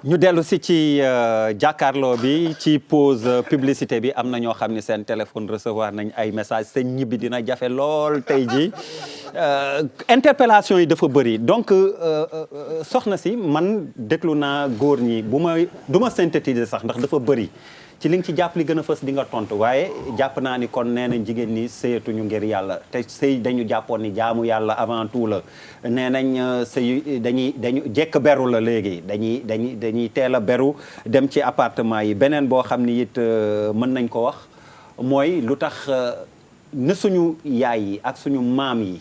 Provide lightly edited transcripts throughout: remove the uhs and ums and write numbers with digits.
ñu dellu si ci jàkkaarloo bi ci pause publicité bi am na ñoo xam ne seen téléphone recevoir nañ ay message seen ñibbi dina jafe lool tey ji interpellation yi dafa bëri donc soxna si man déglu naa góor ñi du ma synthétiser sax ndax dafa bëri ci li nga ci jàpp li gën a fës di nga tontu waaye jàpp naa ni kon nee nañ jigéen ñi sëyatuñu ngir yàlla te sëy dañu jàppoon ni jaamu yàlla avant tout la nee nañ sëy dañu jekk beru la léegi dañuy teel a beru dem ci appartement yi beneen boo xam ni it mën nañ ko wax mooy lu tax na suñu yaay yi ak suñu maam yi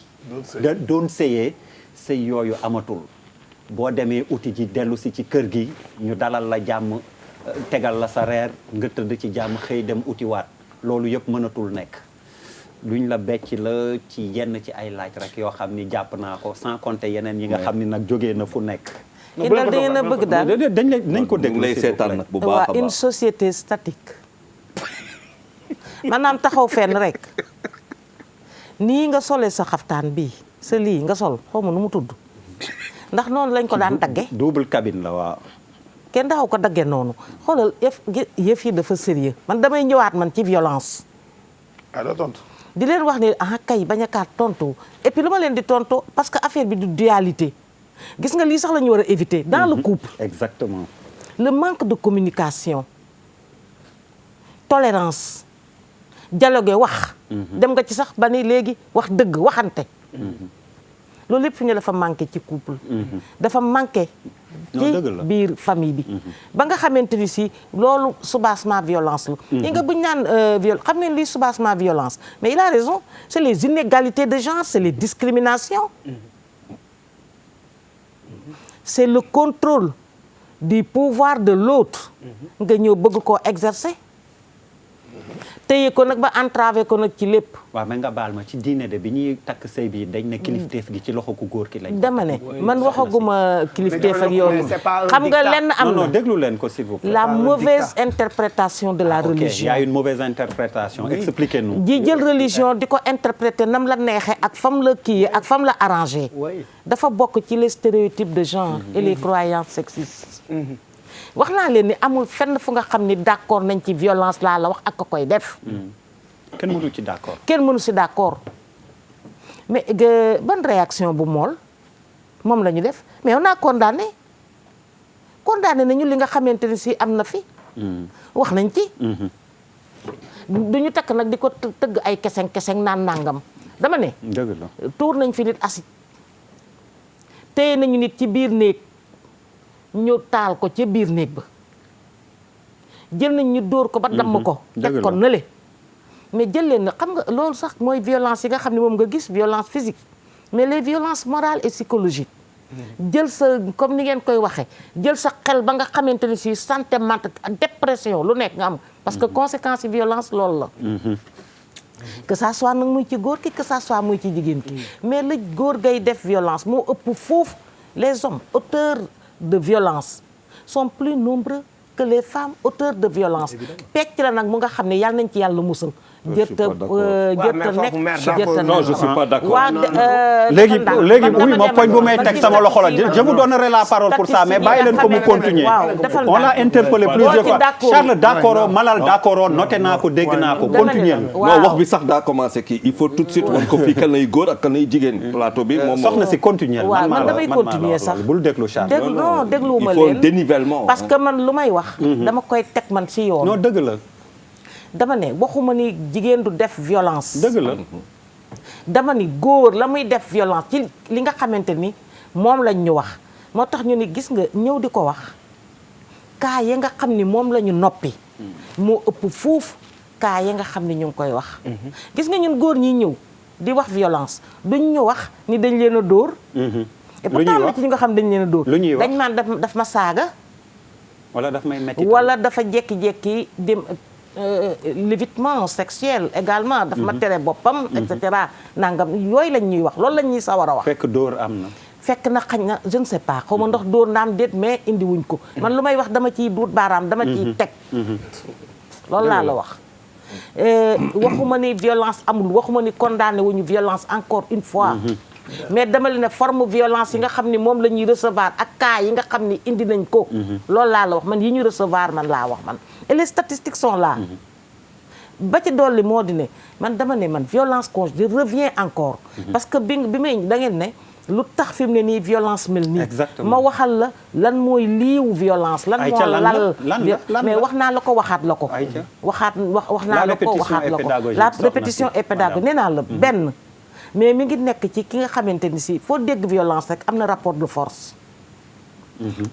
doon sëyee sëy yooyu amatul boo demee uti ji dellu si ci kër gi ñu dalal la jàmm tegal la sa reer nga tëdd ci jàmm xëy dem utiwaat loolu yëpp mënatul nekk luñ la becc la ci yenn ci ay laaj rek yoo xam ni jàpp naa ko sans compter yeneen yi nga xam ni nag jógee na fu nekk. daal da ngeen a bëgg daal nañ ko déglu lay seetaan nag bu baax a baax une société statique maanaam taxaw fenn rek nii nga solee sa xaftaan bii sa lii nga sol xaw ma nu mu tudd ndax noonu lañ ko daan dagge double cabine la waaw. kenn daaw ko daggee noonu xoolal yëf yi dafa sérieux man damay ñëwaat man ci violence. doo tontu. di leen wax ni kay bañ a kaat tontu et puis lu ma leen di tontu parce que affaire bi du dualité gis nga lii sax la ñu war a éviter. dans le couple. exactement. le manque de communication tolérance dialogue wax. dem nga ci sax ba ni léegi wax dëgg waxante. loolu lépp fi ñu dafa manqué ci couple. dafa manqué. ci biir famille bi. ba nga xamante ni si loolu soubassement violence la. yi nga buñ naan xam ngeen lii soubassement violence mais il a raison c'est les inégalités de genre c'est les discriminations. c'est le contrôle du pouvoir de l'autre nga ñëw bëgg koo exercer. téye ko nag ba entravé ko nag ci lépp. waaw mais nga baal ma ci diine de bi ñuy takk sëy bi dañ ne kilifteef gi ci loxo ku góor ki lañ. dama ne man waxaguma kilifteef ak yow xam nga lenn am na. non déglu leen ko s'il vous plaît. la mauvaise interprétation de la religion. il y a une mauvaise interprétation. expliquez-nous. ji jël religion di ko interpréter nam la neexee ak fam la kii ak fam la arrangé. dafa bokk ci les stéréotypes de genre et les croyances sexistes. wax naa leen ni amul fenn fu nga xam ni d'accord nañ ci violence laa la wax ak ko koy def. kenn mënu ci d'accord. kenn mënu si d'accord mais ban réaction bu moom la ñu def mais on a condamné nañu li nga xamante ni si am na fi. wax nañ ci. duñu takk nag di ko tëgg ay keseng naan nangam dama ne. dëgg la tuur nañ fi nit acide téye nañu nit ci biir néeg. ñu taal ko ca biir néeg ba jël nañ ñu dóor ko ba damm ko teg ko nële mais jël leen na xam nga loolu sax mooy violence yi nga xam ne moom nga gis violence physique mais les violences morales et psychologiques jël sa comme ni ngeen koy waxee jël sa xel ba nga xamante ni si santé mentale dépression lu nekk nga am parce que conséquence yi violence loolu la que ça soit nag muy ci góor ki que ça soit muy ci jigéen ki mais la góor gay def violence moo ëpp foofu les hommes auteurs de violence sont plus nombreux que les femmes auteurs de violence pecc la nag mu nga xam ne yàlla nañ ci yàlla musal jërta nekk non je suis pas d'accord léegi oui ma poñ bu may teg sama loxo la je vous donnerai la parole pour ça mais bàyyi leen ko mu continuer on l'a interpellé plusieurs fois Charles d'accord Malal d'accord noté naa ko dégg naa ko continuer non wax bi sax daa commencé kii il faut tout de suite wan ko fii kan lay góor ak kan lay jigéen plateau bi moom soxna si continuer waaw man damay continuer sax bul déglu Charles non dégluwuma il faut leen dénivellement parce que man lu may wax dama koy teg man ci yoon non dëgg la dama ne waxuma ni jigéen du def violence. dëgg la. dama ni góor la muy def violence ci li nga xamante ni moom lañ ñu wax moo tax ñu ni gis nga ñëw di ko wax cas ya nga xam ni moom la ñu noppi. moo ëpp fuuf cas ya nga xam ni ñu ngi koy wax. gis nga ñun góor ñi ñëw di wax violence duñ ñu wax ni dañ leen a dóor. et pourtant na ci ñu nga xam dañ leen a dóor. dañ naan daf ma saaga. wala daf may metti wala dafa jékki-jékki dem. l'évitement sexuel également daf ma tere boppam et cetera nangam yooyu lañ ñuy wax loolu lañ ñuy sawar a wax fekk dóor am na fekk na xañ na je ne sais pas xaw ma ndox dóor naam déet mais indi wuñ ko man lu may wax dama ciy duut baaraam dama ciy teg loolu laa la wax waxuma ni violence amul waxuma ni condamné wuñu violence encore une fois mais dama leen ne forme violence yi nga xam ni moom la ñuy recevoir ak cas yi nga xam ni indi nañ ko loolu laa la wax man yi ñu recevoir man laa wax man et les statistiques sont là ba ci dolli moo di ne man dama ne man violence conjugale je reviens encore parce que bi may da ngeen ne lu tax fi mu ne nii violence mel nii ma waxal la lan mooy liiwu violence lan moo lal mais wax naa la ko waxaat la ko wax naa la ko waxaat la ko la répétition et pédagogique nee naa la benn mais mi ngi nekk ci ki nga xamante ni si foo dégg violence rek am na rapport de force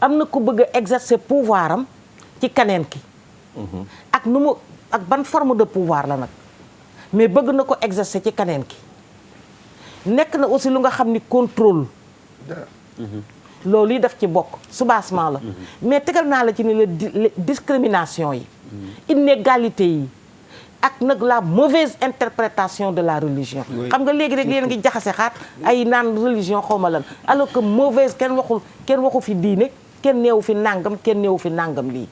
am na ku bëgg a exercer pouvoir am ci keneen ki ak nu mu ak ban forme de pouvoir la nag mais bëgg na ko exercer ci keneen ki nekk na aussi lu nga xam ni contrôle loolu yi daf ci bokk soubassement la mais tegal naa la ci ni la discrimination yi inégalité yi ak nag la mauvaise interprétation de la religion xam nga léegi rek yéen ngi jaxase xaat ay naan religion xawma lan alors que mauvaise kenn waxu fi diine kenn neewu fi nàngam kenn neewu fi nàngam lii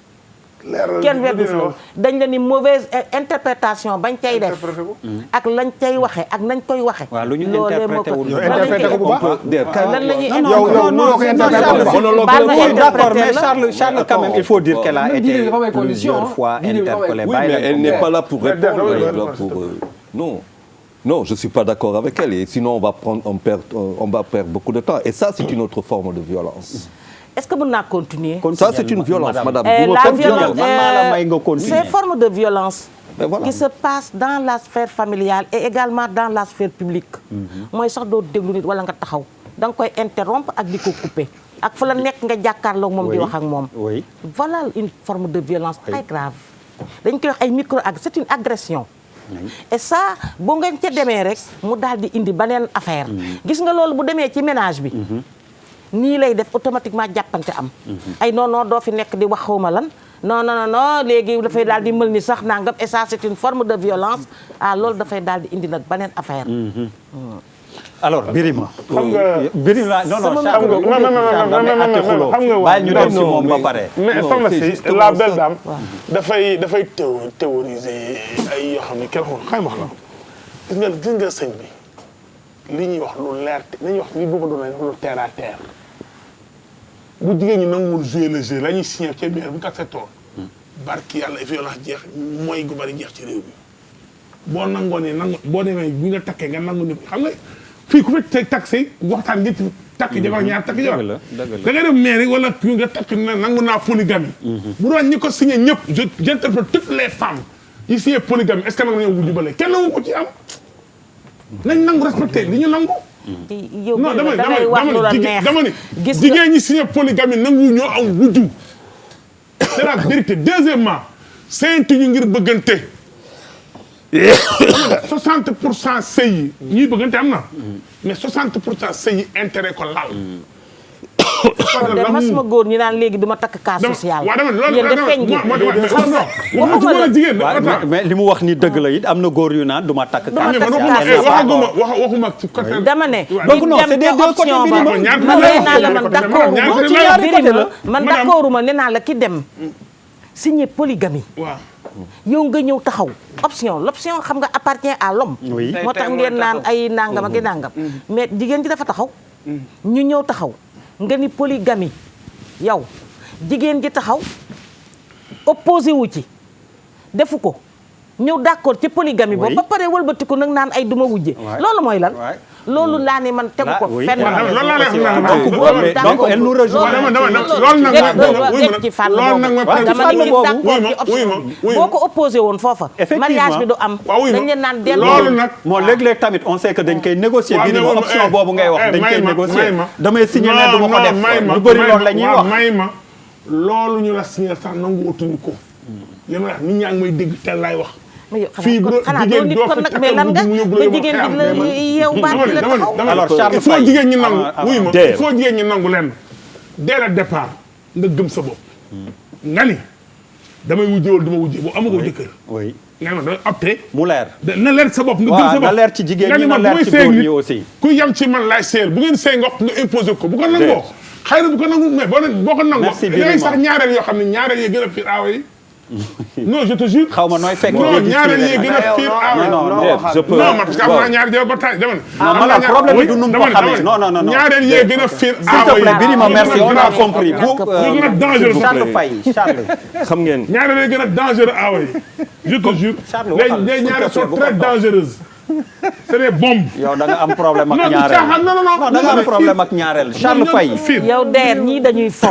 kenn weddu fi loolu dañ la ni mauvaise interprétation bañ cay def ak lañ cay waxe ak nañ koy waxe waaw lu ñu interprété wul interprété ko bu baax lan la ñuy d'accord mais Charles quand même il faut dire qu'elle a été plusieurs fois interpellée. Oui, mais elle n'est pas là pour répondre. Elle est là pour non, je suis pas d'accord avec elle et sinon on va perdre beaucoup de temps et ça c'est une autre forme de violence. Est-ce que mën naa continuer? Ça c'est une violence, madame. La violence, c'est ces formes de violence voilà. qui se passent dans la sphère familiale et également dans la sphère publique. mooy sax doo déglu nit wala nga taxaw da nga koy interrompre ak di ko couper ak fu la nekk nga jàkkaarloo moom di wax ak moom. Voilà une forme de violence très grave. dañ koy wax ay c'est une agression. et ça bu ngeen ca demee rek mu daal di indi beneen affaire. gis nga loolu bu demee ci ménage bi. nii lay def automatiquement jàppante am. ay non doo fi nekk di wax xawma lan non léegi dafay daal di mel ni sax nangam et ça c'est une forme de violence loolu dafay daal di indi nag beneen affaire. alors Birima. xam nga Birima non xam nga bàyyi ñu dem ci moom ba pare. mais soxna si la belle dame. dafay théoriser ay yoo xam ne kenn xamul xayma wax la gis nga sëñ bi li ñuy wax lu leer te nañuy wax li boobu doon nañu wax lu terre à terre. bu jigéen ñi nanguwul jouer le jeu la ñuy signé ca biir bu ñu ko accepté barki yàlla violence jeex mooy gu bari jeex ci réew mi boo nangoo ne nangu boo demee bu ñu la takkee nga nangu ni xam nga fii ku fi takk say waxtaan nga ci takk jabar ñaar takk jabar da nga dem mairie wala nga takk nangu naa polygamie bu doon ñi ko signé ñëpp j'interpelle toutes les femmes yi signé polygamie est-ce que nag nañoo wujju bale kenn nangu ko ci am nañ nangu respecté li ñu nangu non dama ni jigéen ñi signé polygamie nangu ñoo am wujju c'est la vérité. Deuxièmement sëyntu ñu ngir bëggante 60% sëy yi ñuy bëggante am na mais 60% sëy yi intérêt ko laal de mas ma góor ñi naan léegi duma takk cas social. waaw dama yéen de feeñ jigéen mais li mu wax ni dëgg la it am na góor yu naan duma takk cas social. waxuma ci côté. dama ne. donc non c'est des deux côtés bi man d'accorduma nee naa la ki dem signer polygamie. waaw. yow nga ñëw taxaw l'option xam nga appartient à l'homme. moo tax ngeen naan ay nangam ak i nangam. mais jigéen ji dafa taxaw. ñu ñëw taxaw nga ni polygamie yow jigéen ji taxaw opposé wu ci defu ko ñëw d'accord ci polygamie boobu ba pare wëlbatiku nag naan ay duma wujje loolu mooy lan loolu laa ne man tegu ko fenn donc elle nous rejoint boo ko opposé woon foofa mariage bi du am dañ leen naan loolu nag moo léeg-léeg tamit on sait que dañ koy négocier bi ma option boobu ngay wax dañ koy négocier damay signé ne duma ko def lu bëri loolu la ñuy wax may ma loolu ñu la signé sax nangu utuñu ko li ma wax nit ñaa ngi may dégg tel laay wax fii xanaa doo nit kon nag mais lan nga ba jigéen bi la yeew baat la taxaw alors Charles il faut jigéen ñi nangu wuy ma il faut jigéen ñi nangu lenn dès le départ nga gëm sa bopp nga ni damay wujje wala duma wujje boo amagoo jëkkër nga ne damay opté mu leer na leer sa bopp nga gëm sa bopp na leer ci jigéen ñi na leer ci góor ñi aussi ku yem ci man laay seel bu ngeen sëy nga nga imposé ko bu ko nangoo xëy na bu ko nangu mais boo ko nangoo dangay sax ñaareel yoo xam ne ñaareel yi gën a fi aawa yi non je te jure. xaw ma nooy fekk. non ñaareel yi gën a fiir aawa. je peux non parce que am naa ñaari jabar ba taay dama ne. non man problème bi du nu mu ko xamee non non non. ñaareel yi gën a fiir s'il te aawa yi. plaît Birima merci on a compris bu gën a dangereux. Charles Faye Charles. xam ngeen. ñaareel yi gën a dangereux aawa yi. je te jure. Charles waxal les ñaareel s'il te sont plaît, très bu ko dangereuses. c'est des bombes. yow da nga am problème ak non du ñaareel. caaxaan non non non. da nga am problème ak ñaareel Charles Faye. yow der ñii dañuy fo.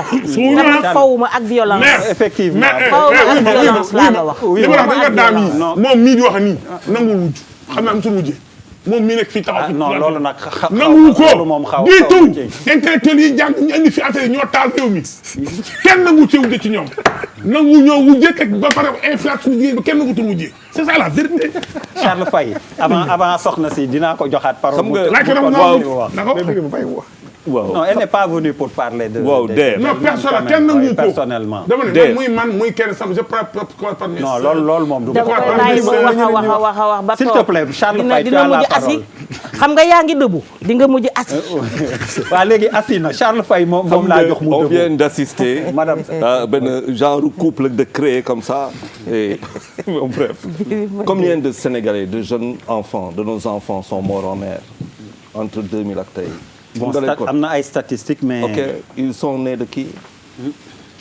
man fawuma ak violence. effectivement fawuma ak violence laa la wax. li ma wax da nga daam yi moom mii di wax nii nangu wujj xam naa am suñu wujjee moom mii nekk fii taxaw non loolu nag nangu ko loolu moom xaw du tout intellectuel yi jàng ñu indi fi affaire yi ñoo taal réew mi kenn nangu ci wujje ci ñoom nangu ñoo wujje teg ba pare inflation jigéen ba kenn nangu tul wujje c'est ça la vérité. Charles Faye avant soxna si dinaa ko joxaat parole. xam nga laaj ko dama waaw non elle n'est pas venue pour parler de. waaw der non personne kenn nangu ko personnellement. dama ne muy man muy kenn sam je prends par mes non loolu moom du. dama koy bàyyi mu wax a wax ba s'il toog te plaît Charles Faye tu dina as la mujj assi parole. xam nga yaa ngi dëbbu di nga mujj assi. waaw léegi assi na Charles Faye moom laa jox mu on dëgg. vient d'assister Madame. benn genre couple de créer comme ça et bon, bref. Combien de Sénégalais de jeunes enfants de nos enfants sont morts en mer entre 2000 ak tey. bon am na ay statistiques mais. ok ils sont nés de qui.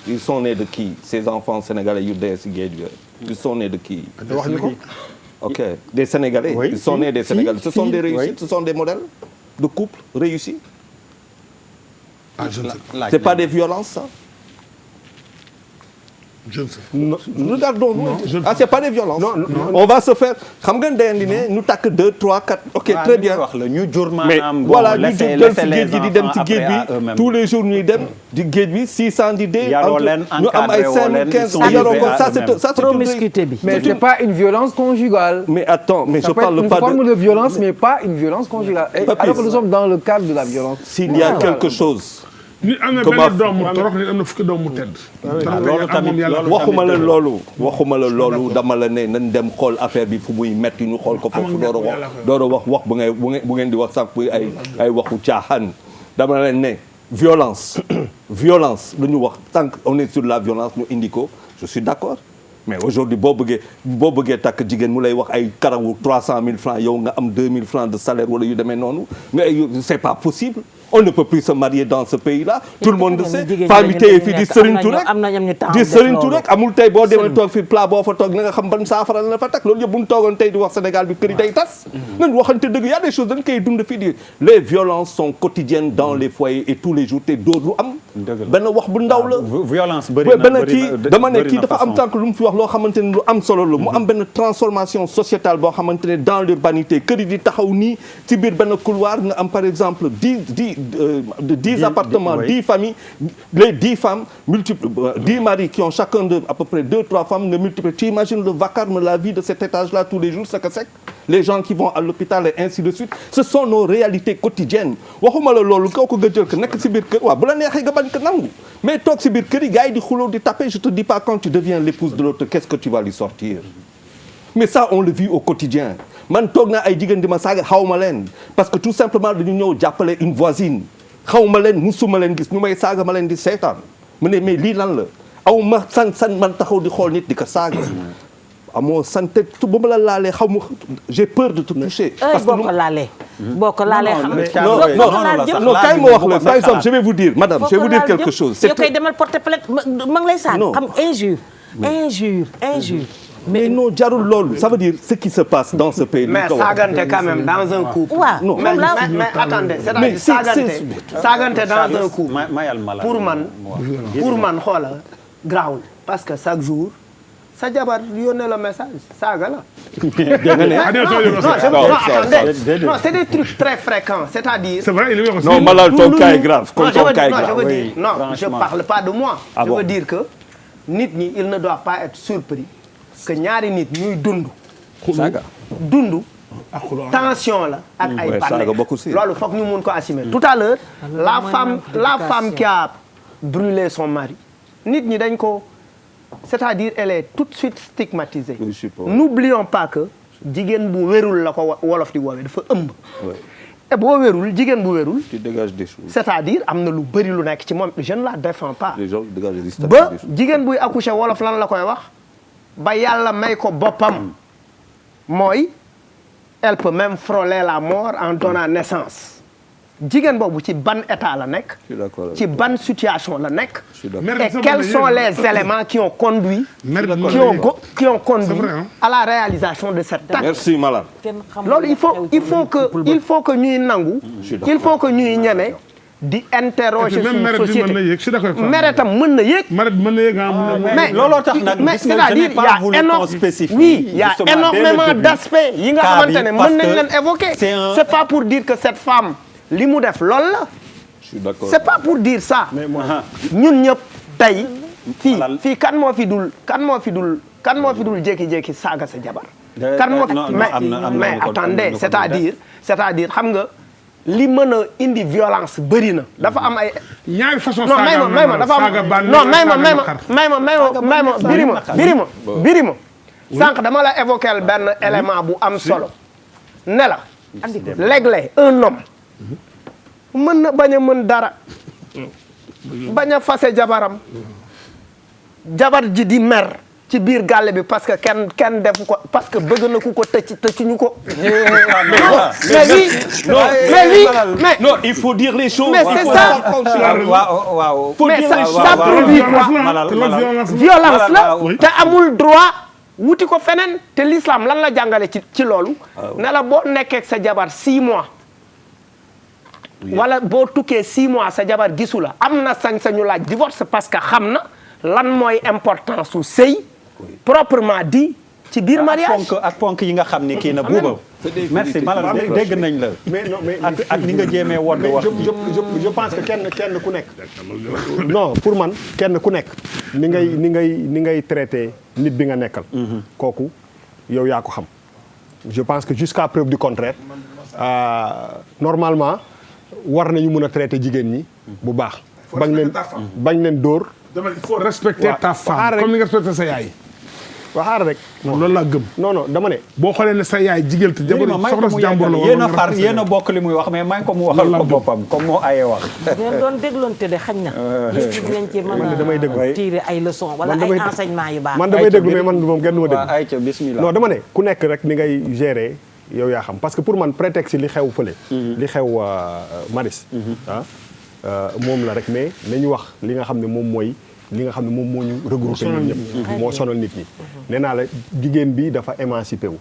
ils sont nés de qui ces enfants sénégalais yu dee si géej gi. ils sont nés de qui. wax ñu ko. ok des Sénégalais. Oui, ils sont nés des Sénégalais. Ce sont des réussites, oui. ce sont des modèles de couple réussis. ah je ne sais pas. C'est pas des violences ça. je ne sais pas. Regardons-nous. je ne Ah, c'est pas des violences. On va se faire xam nga ndeyeen di ne ñu takk 2 3 4. ok très bien. wax la ñu jur mais maanaam. voilà ñu jur dem ci géej gi di dem ci après géej à bi eux-mêmes. tous les jours ñuy dem di géej bi 600 di dee. Yaroo entre leen, ñu am ay encadré woo 5 leen, 15 ils sont yaroo livrés ko à ça c'est eux-mêmes. ça c'est promiscuité bi. Mais c'est pas une violence conjugale. mais attends mais Ça je peut être parle une pas forme de de violence, mais pas une violence conjugale. Et Papis. alors que nous sommes dans le cadre de la violence. s'il y a quelque chose. nit am na Comment- benn doom mu torox nit am na fukki doom mu tedd. loolu tamit loolu waxuma la loolu dama la ne nañ dem xool affaire bi fu muy metti ñu xool ko foofu door a wax bu ngeen di wax sax bu ay waxu caaxaan dama la ne violence la ñu wax tant qu'on est sur la violence ñu indi ko je suis d'accord mais aujourd'hui boo bëggee takk jigéen mu lay wax ay karawu 300 000 francs yow nga am 2 000 francs de salaire wala yu demee noonu mais c'est pas possible. On ne peut plus se marier dans ce pays-là. Tout le monde le sait. Femme yi tey fii di sëriñtu rek di sëriñtu rek amul tey boo demee toog fii plat boo fa toog na nga xam ban saafara la fa teg loolu yëpp bu ñu toogoon tey di wax Sénégal bi kër yi day tas. nañ waxante dëgg y a des choses dañ koy dund fii di les violences sont quotidiennes dans les foyers et tous les jours te dóor lu am. benn wax bu ndaw la. violence bëri na benn kii dama ne kii dafa am tànk lu mu fi wax loo xamante ne lu am solo la mu am benn transformation sociétale boo xamante ne dans l'urbanité kër yi di taxaw nii ci biir benn couloir nga am par exemple 10 appartements, 10 familles, les 10 femmes, 10 maris qui ont chacun de à peu près 2-3 femmes, ne multiplient. Tu imagines le vacarme, la vie de cet étage-là tous les jours, ce que c'est? Les gens qui vont à l'hôpital et ainsi de suite. Ce sont nos réalités quotidiennes. waxuma la loolu kooku nga jël ko nekk ci biir kër waaw bu la neexee nga bañ ko nangu mais toog ci biir kër yi gars yi di xuloo di taper je te dis pas quand tu deviens l'épouse de l'autre qu'est-ce que tu vas lui sortir mais ça on le vit au quotidien man toog naa ay jigéen di ma saaga xaw ma leen parce que tout simplement dañu ñëw jàppale une voisine xaw ma leen musuma leen gis ñu may saaga ma leen di seetaan mu ne mais lii lan la aw ma san man taxaw di xool nit di ko saaga amoo santé bu ma la laalee xaw ma j'ai peur de te toucher. parce que boo ko laalee. boo ko laalee xam non kay ma wax la par exemple je vais vous dire madame je vais vous dire quelque chose. yow koy demal porter plainte ma ngi lay saaga. xam injure. mais non jarul loolu ça veut dire ce qui se passe dans ce pays. mais saagante quand même dans un couple. waaw non mais attendez c'est-à-dire saagante dans un couple. pour man xoola grawul parce que chaque jour sa jabar yónnee la message saaga la. non c'est des trucs très fréquents c'est-à-dire. c'est vrai il est non malal ton cas est grave. non je parle pas de moi. je veux dire que nit ñi il ne doit pas être surpris que ñaari nit ñuy dund. saaga dund. tension la ak ay bànneex loolu foog ñu mun ko assumer. tout à l'heure la femme qui a brûlé son mari nit ñi dañ ko c'est-à-dire elle est tout de suite stigmatisée. n'oublions pas que jigéen bu wérul la ko wolof di woowee dafa ëmb. et boo wérul jigéen bu wérul. tu dégages des choses. c'est-à-dire am na lu bëri lu nekk ci moom je ne la défends pas. les gens dégagent des ba jigéen buy accoucher wolof lan la koy wax ba yàlla may ko boppam mooy elle peut même frôler la mort en donnant naissance jigéen boobu ci ban état la nekk ci ban situation la nekk et quels sont les éléments qui ont conduit à la réalisation de cet acte. Merci Malal. loolu il faut que ñuy nangu il faut que ñuy ñeme di interroger suñu société mère tam mën na yéeg mais looloo tax nag c'est-à-dire il y a énormément d'aspects yi nga xamante ne mën nañ leen évoquer c'est pas pour dire que cette femme li mu def loolu la c'est pas pour dire ça ñun ñëpp tey fii kan moo fi dul jékki-jékki saaga sa jabar kan moo fi mais attendez c'est-à-dire xam nga li mën a indi violence bëri na dafa am ay ñaari façon non may ma dafa am non may ma birima sànq dama la évoquer benn élément bu am solo ne la léeg-léeg un homme mën na bañ a mën dara bañ a fase jabaram jabar ji di mer ci biir gàlle bi parce que kenn defu ko parce que bëgg na ku ko tëccuñu ko. mais non il faut dire les choses. mais c'est ça waaw mais ça produit quoi violence la te amul droit wuti ko feneen te l'islam lan la jàngale ci loolu. ne la boo nekkee ak sa jabar 6 mois. wala boo tukkee 6 mois sa jabar gisu la am na sañ-sañu laaj divorce parce que xam na lan mooy importance su sëy proprement dit ci biir mariage ak ponk yi nga xam ni kii na buuba merci Malal dégg nañ la ak ni nga jéemee wodd wax je pense que kenn ku nekk non pour man kenn ku nekk ni ngay traité nit bi nga nekkal kooku yow yaa ko xam je pense que jusqu'à preuve du contraire normalement war nañu mën a traité jigéen ñi bu baax bañ leen dóor il faut respecter ta femme comme ni nga respecté sa yaay waxaar rek loolu laa gëm non dama ne boo xoolee ne sa yaay jigéen te jabar soxna si jàmbur la yéen a far yéen a bokk li muy wax mais may ko mu waxal ko boppam comme moo ayee wax ngeen doon dégloonte de xañ na léegi dinañ ci mën a damay déglu tirer ay leçons wala ay enseignements yu baax man damay déglu mais man moom kenn du ma déglu ayca bismillah non dama ne ku nekk rek ni ngay gérer yow yaa xam parce que pour man prétexte li xew fële li xew Maris moom la rek mais nañu wax li nga xam ne moom mooy li nga xam ne moom moo ñu regroupé ñun ñëpp moo sonal nit ñi nee naa la jigéen bi dafa émancipé wu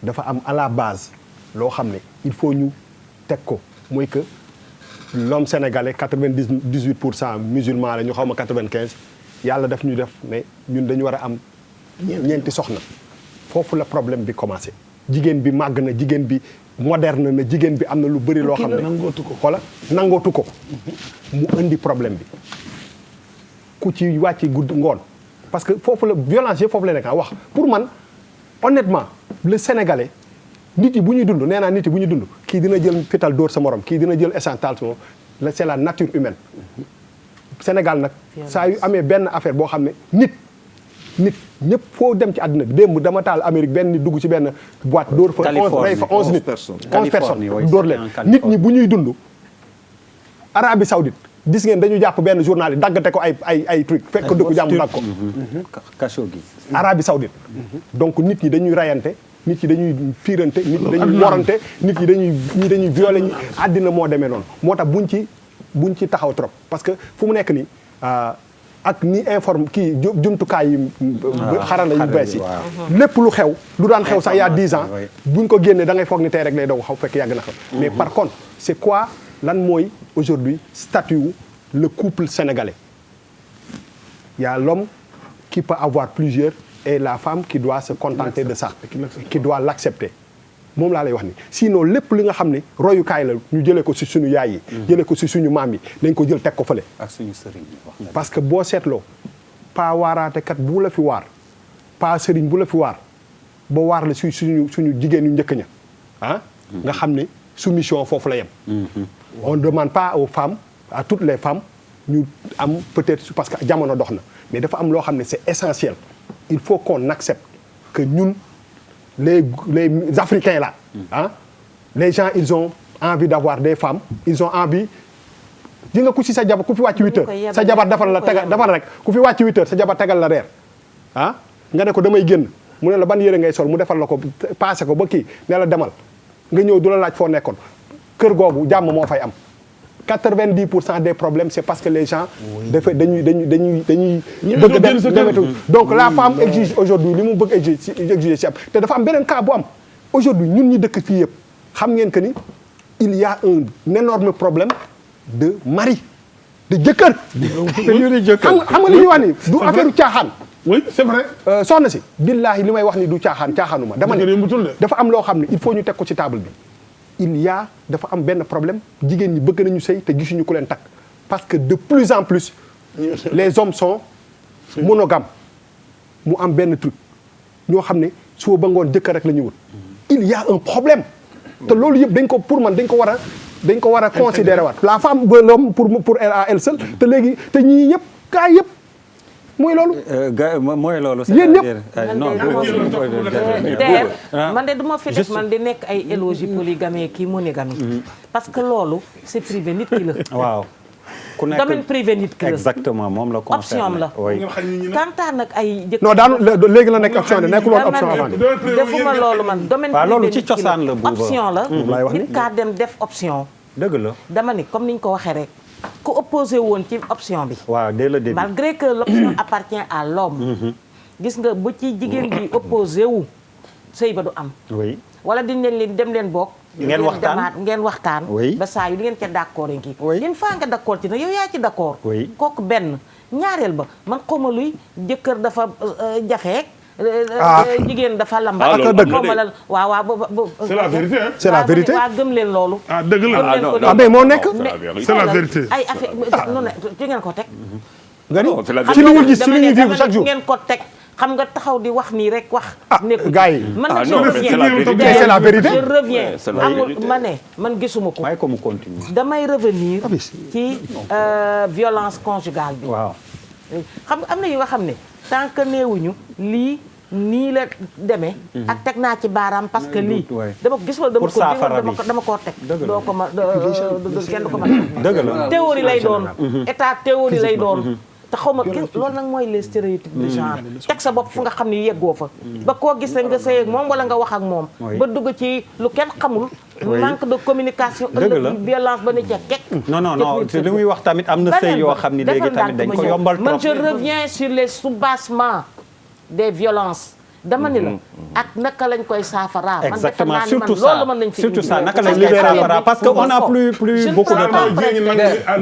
dafa am à la base loo xam ne il faut ñu teg ko mooy que l'homme sénégalais 98% musulman la ñu xaw ma 95 yàlla daf ñu def ne ñun dañu war a am ñeenti soxna foofu la problème bi commencé jigéen bi màgg na jigéen bi moderne na jigéen bi am na lu bëri loo xam ne nangootu ko mu indi problème bi ku ci wàcc gudd ngoon parce que foofu la violence yëpp foofu la nekk wax pour man honnêtement le sénégalais nit yi bu ñuy dund nee naa nit yi bu ñuy dund kii dina jël fital dóor sa morom kii dina jël essence taal sa morom c'est la nature humaine Sénégal nag saa yu amee benn affaire boo xam ne nit ñëpp foo dem ci àdduna bi démb dama taal Amérique benn nit dugg ci benn boîte dóor fa 11 nit 11 personnes dóor leen nit ñi bu ñuy dund Arabie Saoudite gis ngeen dañu jàpp benn journal yi daggate ko ay truc fekk ko dëkku jàmm dag ko Khashoggi Arabie Saoudite donc nit ñi dañuy rayante nit ñi dañuy fiirante nit ñi dañuy morante nit ñi dañuy violer ñi àddina moo demee noonu moo tax buñ ci taxaw trop parce que fu mu nekk nii ak ni informe kii jumtukaay yi xarala yu bees yi lépp lu xew lu daan xew sax il y a 10 ans buñ ko génnee da ngay foog ni tey rek lay doog xaw fekk yàgg na xew mais par contre c'est quoi lan mooy aujourd'hui statut le couple sénégalais il y a l'homme qui peut avoir plusieurs et la femme qui doit se contenter de ça qui doit l'accepter moom laa lay wax ni sinon lépp li nga xam ne royukaay la ñu jëlee ko ci suñu yaay yi jëlee ko ci suñu maam yi nañ ko jël teg ko fële ak suñu sëriñ wax parce que boo seetloo pas waaraatekat bu la fi waar pas sëriñ bu la fi waar ba waar la suñu jigéen yu njëkk ña nga xam ne soumission foofu la yem on ne demande pas aux femmes à toutes les femmes ñu am peut-être parce que jamono dox na mais dafa am loo xam ne c'est essentiel il faut qu'on accepte que ñun les Africains là les gens ils ont envie d'avoir des femmes ils ont envie di nga ku ci sa jabar ku fi wàcc 8 heures sa jabar defal rek ku fi wàcc 8 heures sa jabar tegal la reer nga ne ko damay génn mu ne la ban yére ngay sol mu defal la ko passé ko ba kii ne la demal nga ñëw du la laaj foo nekkoon kër googu jàmm moo fay am 90% des problèmes c'est parce que les gens dañuy bëgg dem donc la femme exige aujourd'hui li mu bëgg exiger ci am te dafa am beneen cas bu am aujourd'hui ñun ñi dëkk fii yëpp xam ngeen que ni il y a un énorme problème de mari de jëkkër xam nga li ñuy wax ni du affaire caaxaan oui c'est vrai. soxna si billaahi li may wax ni du caaxaanuma dama ne dafa am loo xam ne il faut ñu teg ko ci table bi il y a dafa am benn problème jigéen ñi bëgg nañu sëy te gisuñu ku leen takk parce que de plus en plus les hommes sont monogames mu am benn truc ñoo xam ne suba ba ngoon jëkkër rek la ñuy wut il y a un problème te loolu yëpp dañ ko pour man dañ ko war a considérer waat la femme ba l'homme pour elle à elle seule te léegi te ñii ñëpp kaa yëpp mooy loolu. mooy loolu. yéen ñëpp non man de du ma fi def man di nekk ay élogie polygamie kii monogamie. parce que loolu c'est privé nit ki la. waaw. ku nekk domaine privé nit ki la. exactement moom la option am la. kantaan nag ay. non daanu léegi la nekk option de nekkul woon option avant. defuma loolu man domaine privé loolu nit ci ki la cosaan la buuba option la. laay wax ni nit kaa dem def option. dëgg la. dama ni comme niñ ko waxee rek. ku opposé woon ci option bi. waaw dès le début. malgré que l'option appartient à l'homme gis nga bu ci jigéen bi opposé wu sëy ba du am. oui. wala di leen dem leen bokk. ngeen waxtaan. oui. ba saa yu di ngeen ca d'accord kii. oui. une fois nga d'accord ci nag yow yaa ci d'accord. oui. kooku benn ñaareel ba man xawma luy jëkkër dafa jafeek. jigéen dafa lamba. waaw c'est la vérité hein. c'est la vérité waa gëm leen loolu. dëgg la mais moo nekk. c'est la vérité. ay affaire non ci ngeen ko teg. nga ni ci li ñu gis ci li ñuy vivre chaque jour. ngeen ko teg xam nga taxaw di wax nii rek wax. nekkul gars yi. man nag c'est la vérité. je reviens amul ma ne man gisuma ko. waaye ko mu continue. damay revenir ci violence conjugale bi. waaw. xam nga am na yu nga xam ne tant que neewuñu lii nii la demee. ak teg naa ci baaraam parce que lii. dama ko gis wala dama koo teg. doo ko ma kenn du ko mën a. dëgg la théorie lay doon. état théorie lay doon. te xaw ma loolu nag mooy les stéréotypes de genre. teg sa bopp fu nga xam ni yeggoo fa. ba koo gis rek nga sëy ak moom wala nga wax ak moom. ba dugg ci lu kenn xamul. manque de communication. dëgg la violence ba ne ca kekk. non li muy wax tamit am na sëy yoo xam ni léegi tamit dañ ko yombal trop. man je reviens sur les soubassements des violences. dama ni la ak naka lañ koy saafara. exactement man surtout loolu mën nañ fi surtout ça naka lañ saafara parce que on a plus beaucoup de temps.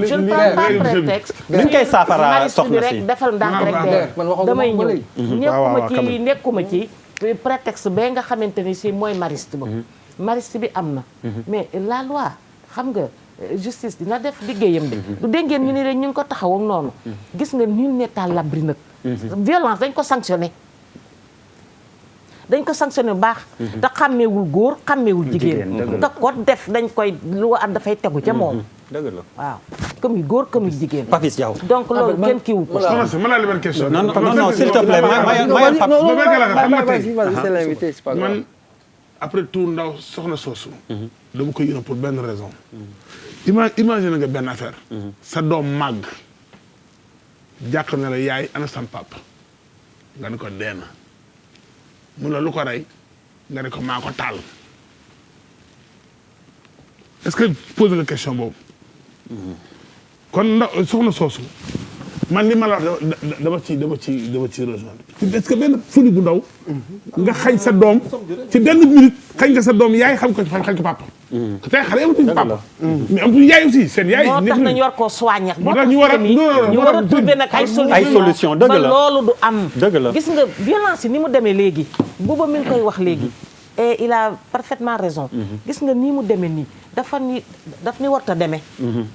je ne prends pas prétexte. ni ñu koy saafara soxna si rek defal ndànk rek de damay ñëw. nekkuma ci prétexte ba nga xamante ni si mooy mariste ba. mariste bi am na. mais la loi xam nga justice dina def liggéeyam de. du dégg ngeen ñu ni rek ñu ngi ko taxaw ak noonu. gis nga nul n'est à l'abri nag. violence dañ ko sanctionné. dañ ko sanctionné bu baax. te xàmmeewul góor xàmmeewul jigéen. te ko def dañ koy lu at dafay tegu ca moom. dëgg la waaw comme góor comme jigéen. Papis Diaw. donc loolu kenn kii wu ko. mën naa la benn question. non s'il te plaît man après tout ndaw soxna soosu. dama koy yónnee pour benn raison. imagine nga benn affaire. sa doom màgg. jàkk na la yaay ana sam papa. nga ne ko dee na. mu ne lu ko rey nga ne ko maa ko taal. est-ce que pose nga question boobu. kon ndaw soxna soosu man li ma la wax dama ci rejoindre. est-ce que benn fuli bu ndaw. nga xañ sa doom ci benn minute xañ nga sa doom yaay xam ko xañ ko papa. tey xale amatuñu papa. mais amatuñu yaay aussi seen yaay. moo tax nañu war koo soigner. moo tax ñu war a ñu war a trouver nag ay solution dëgg la ba loolu du am. dëgg la gis nga violence yi ni mu demee léegi. booba mi ngi koy wax léegi. et il a parfaitement raison. gis nga nii mu demee nii daf ni warta demee.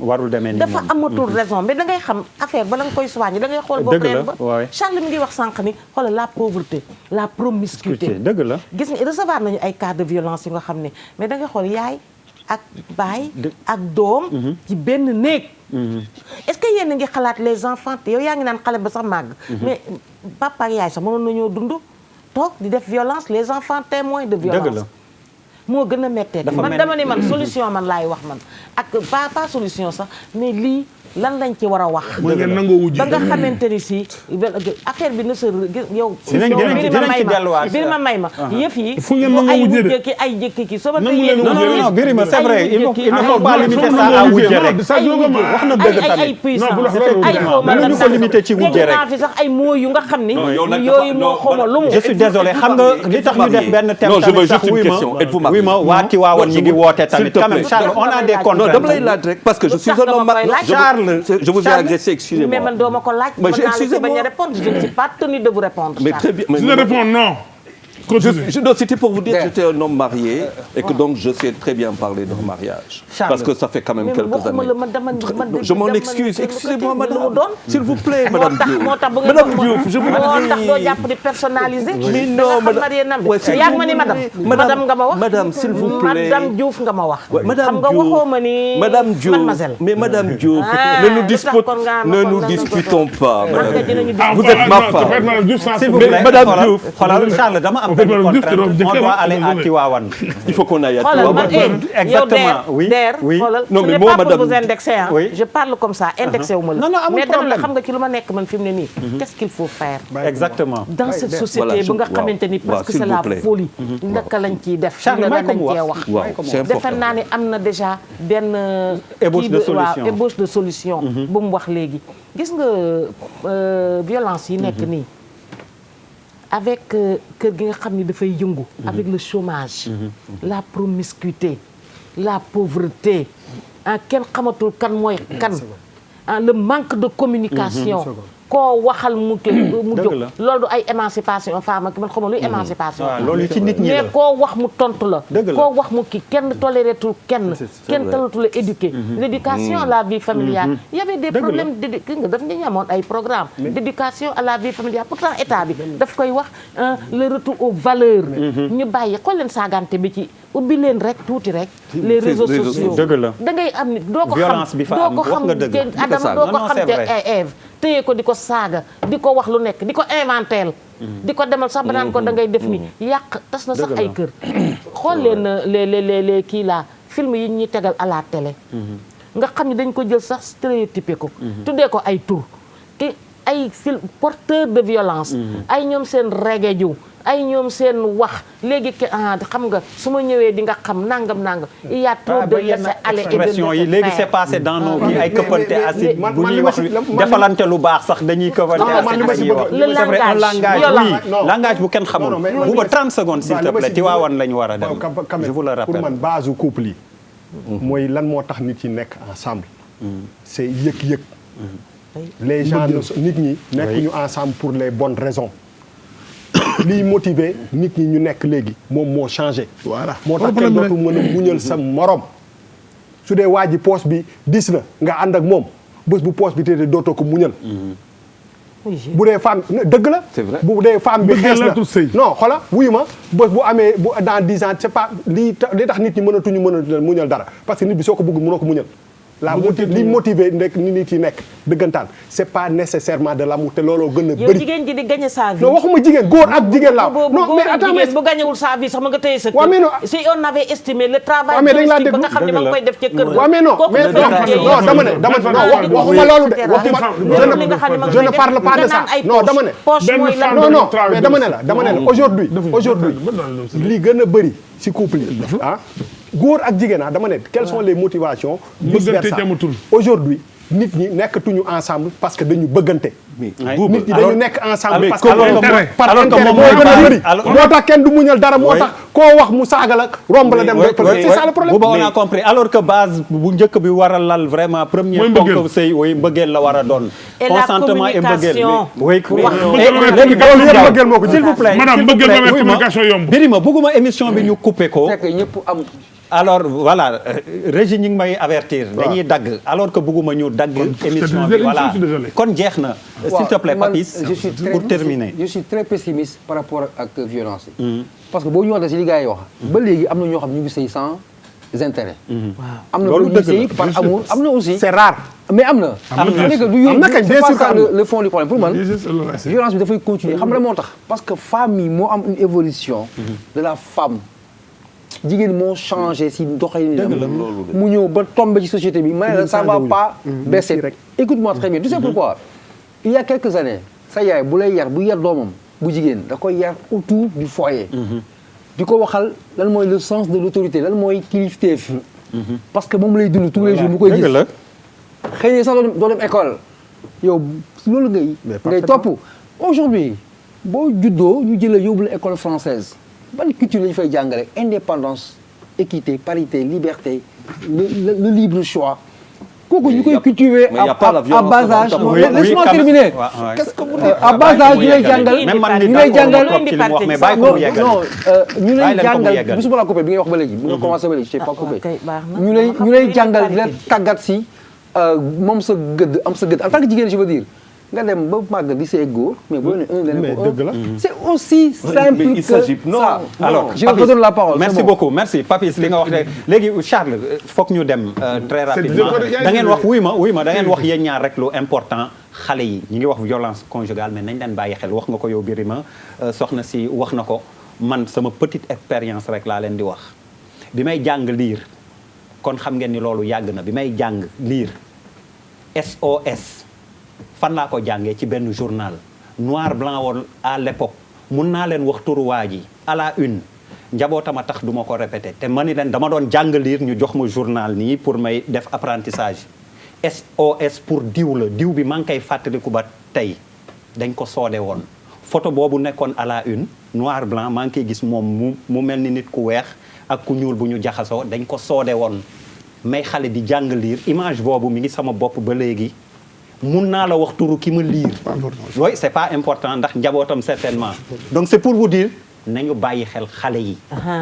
warul demee nii dafa amatul raison mais da ngay xam affaire ba la nga koy soigner da ngay xool. dëgg la ba Charles mi ngi wax sànq ni xoolal la pauvreté la promiscuité. dëgg la gis nga recevoir nañu ay cas de violence yu nga xam ne mais da ngay xool yaay ak baay ak doom. ci benn néeg. est-ce que yéen a ngi xalaat les enfants te yow yaa ngi naan xale ba sax màgg. mais papa ak yaay sax mënoon nañoo dund. toog di def violence les enfants témoins de violence. dëgg la moo gën a méttee man dama ne man solution man laay wax man ak pas solution sax mais lii lan lañ ci war a wax. mooy ngeen nangoo wujj ba nga xamante ni si affaire bi na sa yow. bir ma may ma yëf yi. fu ngeen nangoo wujjee de ay jëkki ki soo ma nangu non Birima c'est vrai il ne faut pas limiter ça à wujje rek. wax na dëgg tamit ay puissance ay mënuñu ko limiter ci wujje rek. naa fi sax ay mots yu nga xam ni yooyu moo xawma lu mu. je suis désolé xam nga li tax ñu def benn thème tamit sax oui ma waa Tivaouane ñi ngi woote tamit quand même Charles on a des contraintes. non dama lay laaj rek parce que je suis un homme Charles je vous ai agressé excusez-moi. mais man doo ma ko laaj. mais excusez-moi bañ a répondre je ne suis pas tenu de vous répondre. mais très bien je réponds non. C'était pour vous dire que j'étais un homme marié et que donc je sais très bien parler de mariage. Parce que ça fait quand même quelques années. Je m'en excuse. Excusez-moi, madame. S'il vous plaît, madame Diouf. Madame Diouf, je vous prie. Mais non, madame, s'il vous plaît. Madame Diouf nga ma wax. Madame Diouf. Madame Diouf. Mais madame Diouf, ne nous disputons pas. Vous êtes ma femme. S'il vous plaît, madame Diouf. Charles, dama am benn contrainte, on doit aller à Tivaouane. Il faut qu'on aille à Tivaouane. Exactement, oui. Oui. Non, mais je moi, n'ai pas madame... pour vous indexer, hein. Oui. Je parle comme ça, indexé wu ma la. Non, amul mais dama la problème. xam nga ci lu ma nekk man fi mu ne nii. Qu'est-ce qu'il faut faire Exactement. dans cette société bu nga xamante ni parce que c'est la folie. naka lañ ciy def. Charles may ko mu wax. waaw c'est important. defe naa ne am na déjà benn. ébauche de solution ébauche de solution. bu mu wax léegi. gis nga violence yi nekk nii. avec kër gi nga xam ni dafay yëngu. avec le chômage. la promiscuité la pauvreté. kenn xamatul kan mooy kan. le manque de communication. koo waxal mu jóg loolu du ay émancipation femme ak man xamal luy émancipation. loolu ci nit ñi la mais koo wax mu tontu la. koo wax mu kii kenn toléreetul kenn. kenn talatul a éduquer. l'éducation à la vie familiale. il y avait des problèmes d'éducation daf ñu amoon ay programmes. d'éducation à la vie familiale pourtant état bi daf koy wax le retour aux valeurs. ñu bàyyi xool leen saagante bi ci ubbi leen rek tuuti rek. les réseaux sociaux dëgg la da ngay am nit doo ko xam violence bi fa am wax nga dëgg Adama doo ko xam te Ève téye ko di ko saaga di ko wax lu nekk di ko inventeel di ko demal sax ba naan ko da ngay def ni yàq tas na sax ay kër xool leen les kii la film yi ñuy tegal à la télé nga xam ne dañ ko jël sax stéréotypé ko tuddee ko ay tur ki ay film porteur de violence ay ñoom seen reggae ay ñoom seen wax léegi xam nga su ma ñëwee di nga xam nangam il y a trop de laisser-aller et de laisser-faire léegi c'est passé dans nos vies ay këppante acide bu ñuy wax defalante lu baax sax dañuy këppante acide dañuy wax c'est vrai un langage oui langage bu kenn xamul bu ba 30 secondes s'il te plaît Tivaouane la ñu war a dem je vous le rappelle pour man base u couple yi mooy lan moo tax nit yi nekk ensemble c'est yëg-yëg les gens nit ñi nekkuñu ensemble pour les bonnes raisons liy motiver nit ñi ñu nekk léegi moom moo changé. voilà moo tax kenn dootu mën a muñal sa morom. su dee waa ji poche bi dis na nga ànd ak moom bés bu poche bi te dootoo ko muñal. bu dee femme dëgg la. c'est vrai bu dee femme bi xees na non xola wuyu ma bés bu amee bu dans 10 ans c'est pas li tax nit ñi mënatuñu mën a muñal dara parce que nit bi soo ko bëgg mënoo ko muñal. li motivé nekk nit yi nekk dëggantaan c'est pas nécessairement de l'amour te looloo gën a bëri. yow jigéen ji di gagner sa vie. non waxuma jigéen góor ak jigéen laa. non mais attends mais bu gagnewul sa vie sax ma nga tëye sa kër. waaw mais non si on avait estimé le travail domestique ba nga xam ne ma ngi koy def ca kër ga. waaw mais non mais non dama ne waxuma loolu de waxuma je ne parle pas de ça non dama ne non mais dama ne la aujourd'hui li gën a bëri ci couple yi góor ak jigéen dama ne quelles sont les motivations vice versa aujourd'hui nit ñi nekkatuñu ensemble parce que dañu bëggante nit ñi dañu nekk ensemble parce que par intérêt moo gën a bëri moo tax kenn du muñal dara moo tax koo wax mu saaga la romb la dem c'est ça le problème bu on a compris alors que base bu njëkk bi war a lal vraiment premier ponk sëy oui mbëggeel la war a doon consentement et mbëggeel oui léegi loolu yëpp mbëggeel moo ko s'il vous plaît madame mbëggeel ba communication yomb Birima bëgguma émission bi ñu coupé ko c'est que ñëpp am alors voilà Régis ñi ngi may avertir dañuy dagg alors que bëgguma ñu dagg émission bi voilà kon jeex na s'il te plaît Papis pour terminer je suis très pessimiste par rapport ak violence yi parce que boo ñu waxee si li gars yi wax ba léegi am na ñoo xam ñu ngi sëy sans intérêt am na loolu ñu sëy par amour am na aussi c'est rare mais am na que du am na kañ bien sûr que le fond du problème pour man violence bi dafay continuer xam nga moo tax parce que femme yi moo am une évolution de la femme jigéen moo changé si doxalinam mu ñëw ba tombé ci société bi ma ne la ça va pas baisser écoute-moi très bien tu sais pourquoi il y a quelques années sa yaay bu lay yar bu yar doomam bu jigéen da koy yar autour du foyer di ko waxal lan mooy le sens de l'autorité lan mooy kilifteef parce que moom lay dund tous les jours mu koy gis xëy na sax doo dem école yow loolu ngay topp aujourd'hui boo juddoo ñu jëlee yóbbu la école française ban culture la ñu fay jàngale indépendance équité parité liberté le libre choix kooku ñu koy cultiver à bas âge laisse-moi terminer à bas âge ñu lay jàngal ñu lay jàngal bisuma la coupé bi ngay wax ba léegi bi nga commencé ba léegi je t'ai pas coupé ñu lay jàngal di la tàggat si moom sa gëdd am sa gëdd en tant que jigéen je veux dire nga dem ba màgg di see góor mais boo nee un c'est aussi simple que ça. Alors je vous donne la parole. merci beaucoup merci Papis li nga wax léegi Charles foog ñu dem très rapidement da ngeen wax wuy ma da ngeen wax yéen ñaar rek lu important xale yi ñu ngi wax violence conjugale mais nañ leen bàyyi xel wax nga ko yow Birima soxna si wax na ko man sama petite expérience rek laa leen di wax bi may jàng liir kon xam ngeen ni loolu yàgg na bi may jàng liir SOS fan laa ko jàngee ci benn journal noir blanc woon à l'époque mun naa leen wax turu waa ji à la une njabootama tax du ma ko répété te ma ni leen dama doon jàng liir ñu jox ma journal nii pour may def apprentissage SOS pour diw la diw bi maa ngi koy fàttaliku ba tey dañ ko soode woon photo boobu nekkoon à la une noir blanc maa ngi koy gis moom mu mel ni nit ku weex ak ku ñuul bu ñu jaxasoo dañ ko soode woon may xale di jàng liir image boobu mi ngi sama bopp ba léegi mun naa la wax turu ki ma liir oui c'est pas important ndax njabootam certainement donc c'est pour vous dire nañu bàyyi xel xale yi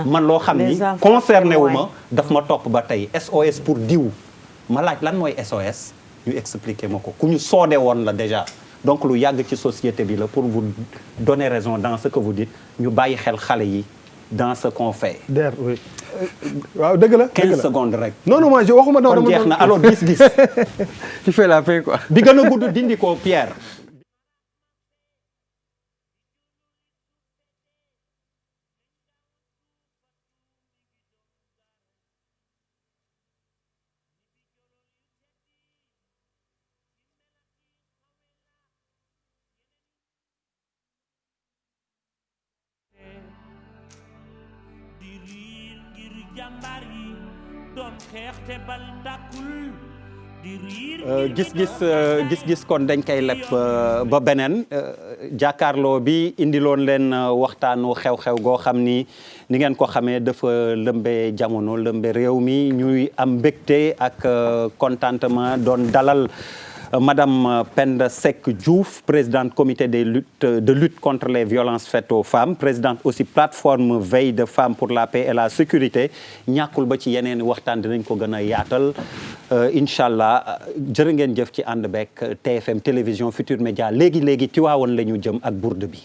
man loo xam ni concerné wu ma daf ma topp ba tey SOS pour diw ma laaj lan mooy SOS ñu expliquer ma ko ku ñu soode woon la déjà donc lu yàgg ci société bi la pour vous donner raison dans ce que vous dites ñu bàyyi xel xale yi dans ce qu'on fait. oui. waaw dëgg la 15 secondes rek. non moi je waxuma kon jeex na alors gis-gis. tu fais la paix quoi. bi gën a gudd dindi ko Pierre. gis-gis kon dañ koy leb ba beneen jàkkaarloo bi indiloon leen waxtaanu xew-xew goo xam ni ngeen ko xamee dafa lëmbe jamono lëmbe réew mi ñuy am mbégte ak contentement doon dalal Madame Penda Seck Diouf, présidente comité de lutte contre les violences faites aux femmes, présidente aussi plateforme veille de femmes pour la paix et la sécurité. ñàkkul ba ci yeneen waxtaan dinañ ko gën a yaatal incha allah jërë ngeen jëf ci ànd beeg TFM télévision Futur Média léegi Tiwaawoon la ñu jëm ak bourde bi.